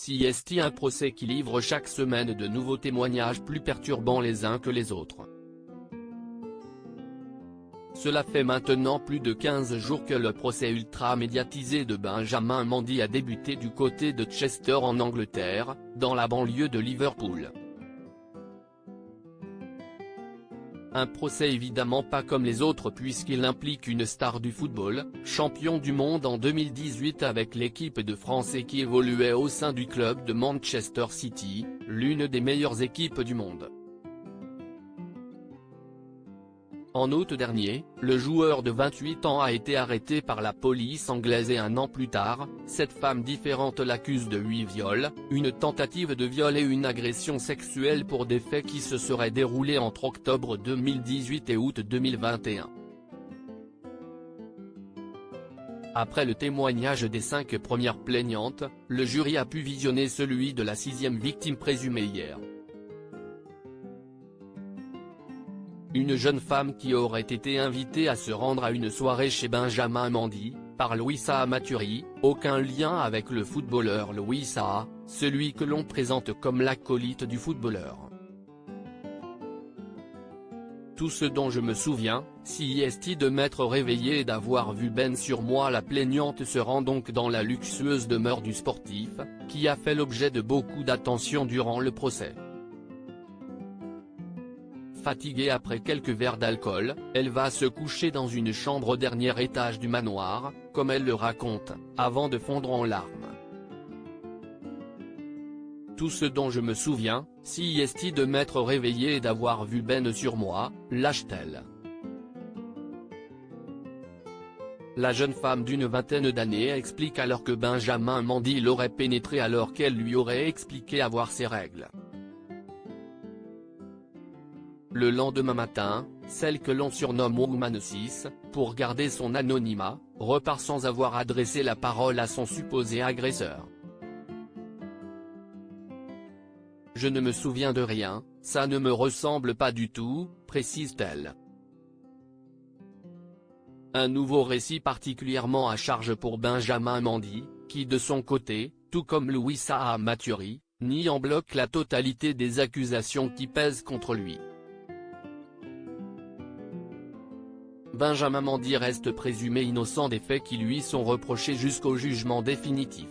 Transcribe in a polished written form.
CST, un procès qui livre chaque semaine de nouveaux témoignages plus perturbants les uns que les autres. Cela fait maintenant plus de 15 jours que le procès ultra-médiatisé de Benjamin Mendy a débuté du côté de Chester en Angleterre, dans la banlieue de Liverpool. Un procès évidemment pas comme les autres puisqu'il implique une star du football, champion du monde en 2018 avec l'équipe de France et qui évoluait au sein du club de Manchester City, l'une des meilleures équipes du monde. En août dernier, le joueur de 28 ans a été arrêté par la police anglaise et un an plus tard, cette femme différente l'accuse de 8 viols, une tentative de viol et une agression sexuelle pour des faits qui se seraient déroulés entre octobre 2018 et août 2021. Après le témoignage des 5 premières plaignantes, le jury a pu visionner celui de la 6e victime présumée hier. Une jeune femme qui aurait été invitée à se rendre à une soirée chez Benjamin Mendy, par Louis Saha Maturi, aucun lien avec le footballeur Louis Saha, celui que l'on présente comme l'acolyte du footballeur. Tout ce dont je me souviens, CST de m'être réveillé et d'avoir vu Ben sur moi. La plaignante se rend donc dans la luxueuse demeure du sportif, qui a fait l'objet de beaucoup d'attention durant le procès. Fatiguée après quelques verres d'alcool, elle va se coucher dans une chambre au dernier étage du manoir, comme elle le raconte, avant de fondre en larmes. Tout ce dont je me souviens, CST de m'être réveillé et d'avoir vu Ben sur moi, lâche-t-elle. La jeune femme d'une vingtaine d'années explique alors que Benjamin Mendy l'aurait pénétrée alors qu'elle lui aurait expliqué avoir ses règles. Le lendemain matin, celle que l'on surnomme Woman 6, pour garder son anonymat, repart sans avoir adressé la parole à son supposé agresseur. Je ne me souviens de rien, ça ne me ressemble pas du tout, précise-t-elle. Un nouveau récit particulièrement à charge pour Benjamin Mendy, qui de son côté, tout comme Louis Saha Maturi, nie en bloc la totalité des accusations qui pèsent contre lui. Benjamin Mendy reste présumé innocent des faits qui lui sont reprochés jusqu'au jugement définitif.